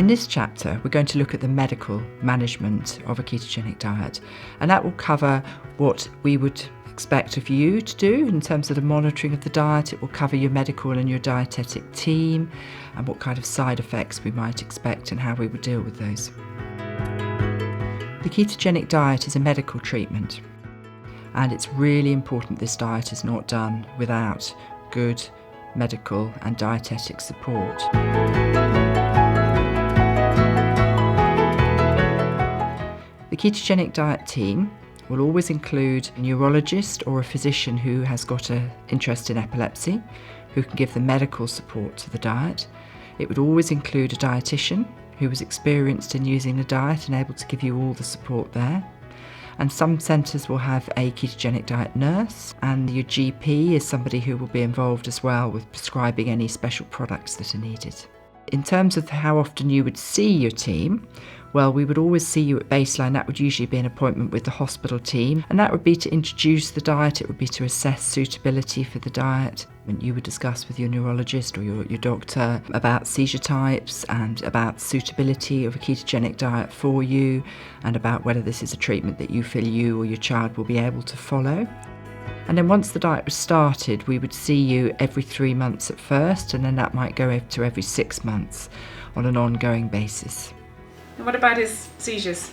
this chapter, we're going to look at the medical management of a ketogenic diet, and that will cover what we would expect of you to do in terms of the monitoring of the diet. It will cover your medical and your dietetic team and what kind of side effects we might expect and how we would deal with those. The ketogenic diet is a medical treatment, and it's really important this diet is not done without good medical and dietetic support. The ketogenic diet team will always include a neurologist or a physician who has got an interest in epilepsy, who can give the medical support to the diet. It would always include a dietitian who was experienced in using the diet and able to give you all the support there. And some centres will have a ketogenic diet nurse, and your GP is somebody who will be involved as well with prescribing any special products that are needed. In terms of how often you would see your team, well, we would always see you at baseline. That would usually be an appointment with the hospital team, and that would be to introduce the diet. It would be to assess suitability for the diet. And you would discuss with your neurologist or your doctor about seizure types and about suitability of a ketogenic diet for you, and about whether this is a treatment that you feel you or your child will be able to follow. And then once the diet was started, we would see you every 3 months at first, and then that might go to every 6 months on an ongoing basis. And what about his seizures?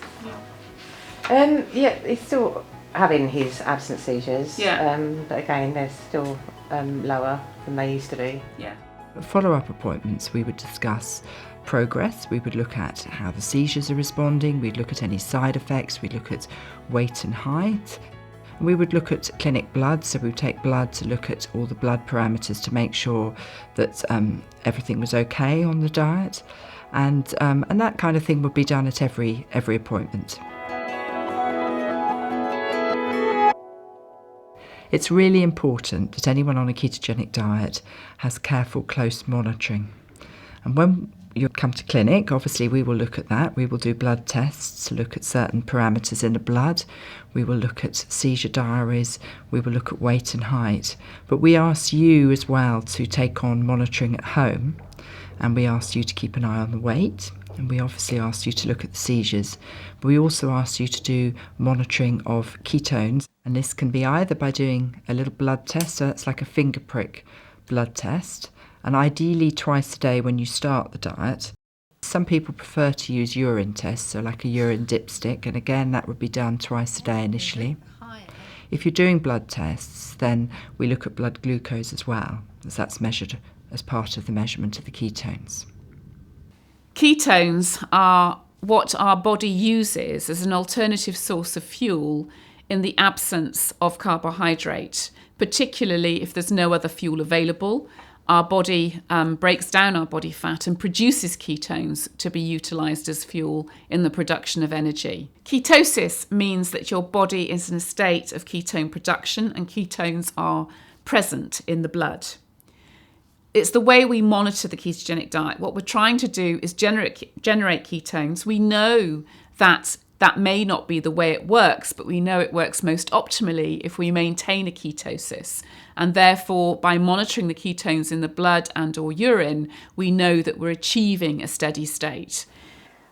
Yeah, he's still having his absent seizures. Yeah. But again, they're still lower than they used to be. Yeah. At follow-up appointments, we would discuss progress. We would look at how the seizures are responding. We'd look at any side effects. We'd look at weight and height. We would look at clinic blood, so we would take blood to look at all the blood parameters to make sure that everything was okay on the diet. And that kind of thing would be done at every appointment. It's really important that anyone on a ketogenic diet has careful, close monitoring. And when you come to clinic, obviously we will look at that. We will do blood tests to look at certain parameters in the blood. We will look at seizure diaries. We will look at weight and height. But we ask you as well to take on monitoring at home. And we ask you to keep an eye on the weight, and we obviously ask you to look at the seizures. But we also ask you to do monitoring of ketones, and this can be either by doing a little blood test, so that's like a finger prick blood test, and ideally twice a day when you start the diet. Some people prefer to use urine tests, so like a urine dipstick, and again that would be done twice a day initially. If you're doing blood tests, then we look at blood glucose as well, as that's measured as part of the measurement of the ketones. Ketones are what our body uses as an alternative source of fuel in the absence of carbohydrate, particularly if there's no other fuel available. Our body breaks down our body fat and produces ketones to be utilised as fuel in the production of energy. Ketosis means that your body is in a state of ketone production, and ketones are present in the blood. It's the way we monitor the ketogenic diet. What we're trying to do is generate ketones. We know that may not be the way it works, but we know it works most optimally if we maintain a ketosis. And therefore, by monitoring the ketones in the blood and or urine, we know that we're achieving a steady state.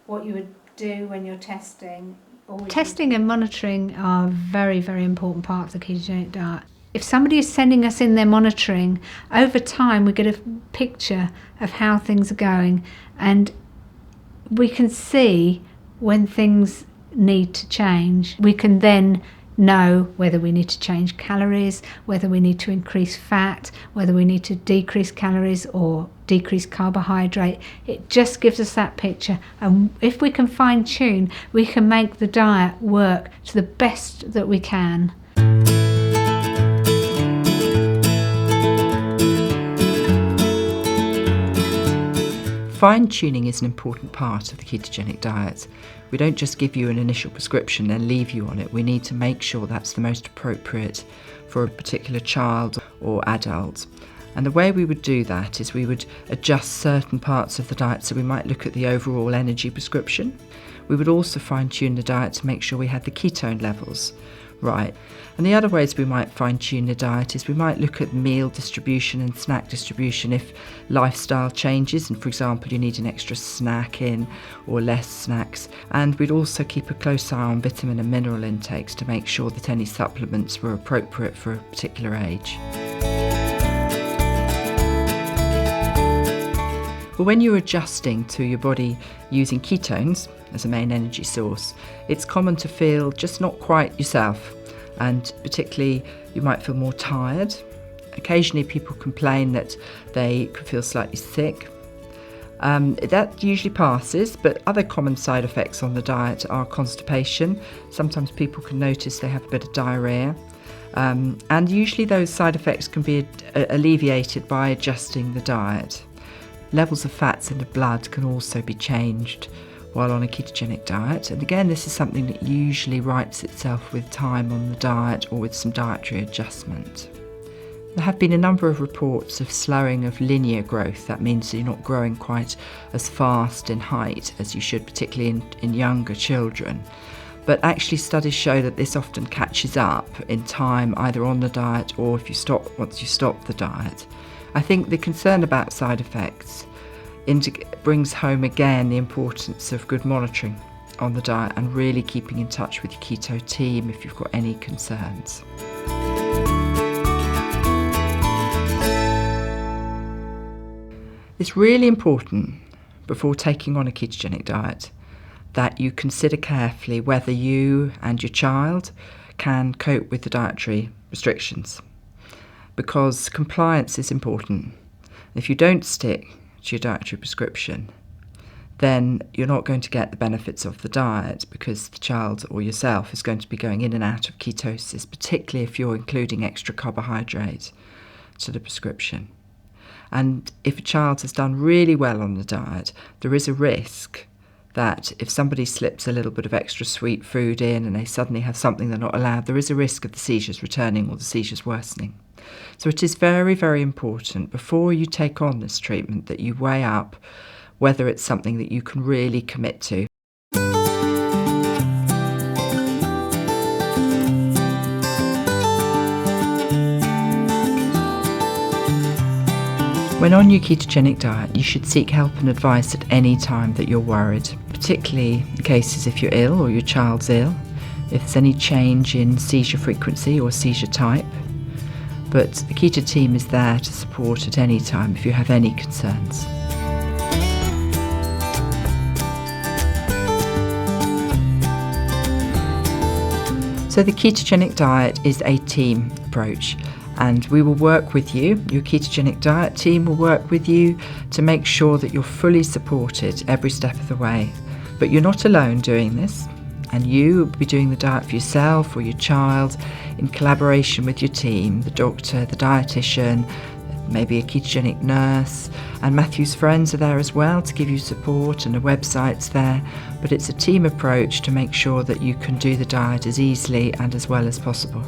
What you would do when you're testing? Testing and monitoring are very, very important part of the ketogenic diet. If somebody is sending us in their monitoring, over time we get a picture of how things are going, and we can see when things need to change. We can then know whether we need to change calories, whether we need to increase fat, whether we need to decrease calories or decrease carbohydrate. It just gives us that picture, and if we can fine tune, we can make the diet work to the best that we can. Fine-tuning is an important part of the ketogenic diet. We don't just give you an initial prescription and leave you on it. We need to make sure that's the most appropriate for a particular child or adult. And the way we would do that is we would adjust certain parts of the diet. So we might look at the overall energy prescription. We would also fine-tune the diet to make sure we had the ketone levels right. And the other ways we might fine-tune the diet is we might look at meal distribution and snack distribution if lifestyle changes, and for example you need an extra snack in or less snacks. And we'd also keep a close eye on vitamin and mineral intakes to make sure that any supplements were appropriate for a particular age. But when you're adjusting to your body using ketones as a main energy source, it's common to feel just not quite yourself. And particularly you might feel more tired. Occasionally people complain that they could feel slightly sick. That usually passes, but other common side effects on the diet are constipation. Sometimes people can notice they have a bit of diarrhea. And usually those side effects can be alleviated by adjusting the diet. Levels of fats in the blood can also be changed while on a ketogenic diet. And again, this is something that usually rights itself with time on the diet or with some dietary adjustment. There have been a number of reports of slowing of linear growth. That means you're not growing quite as fast in height as you should, particularly in younger children. But actually studies show that this often catches up in time, either on the diet or if you stop once you stop the diet. I think the concern about side effects brings home again the importance of good monitoring on the diet and really keeping in touch with your keto team if you've got any concerns. It's really important before taking on a ketogenic diet that you consider carefully whether you and your child can cope with the dietary restrictions, because compliance is important. If you don't stick to your dietary prescription, then you're not going to get the benefits of the diet, because the child or yourself is going to be going in and out of ketosis, particularly if you're including extra carbohydrate to the prescription. And if a child has done really well on the diet, there is a risk that if somebody slips a little bit of extra sweet food in and they suddenly have something they're not allowed, there is a risk of the seizures returning or the seizures worsening. So it is very, very important before you take on this treatment that you weigh up whether it's something that you can really commit to. When on your ketogenic diet, you should seek help and advice at any time that you're worried, particularly in cases if you're ill or your child's ill, if there's any change in seizure frequency or seizure type. But the keto team is there to support at any time if you have any concerns. So the ketogenic diet is a team approach, and we will work with you. Your ketogenic diet team will work with you to make sure that you're fully supported every step of the way. But you're not alone doing this, and you will be doing the diet for yourself or your child in collaboration with your team, the doctor, the dietitian, maybe a ketogenic nurse, and Matthew's friends are there as well to give you support, and a website's there. But it's a team approach to make sure that you can do the diet as easily and as well as possible.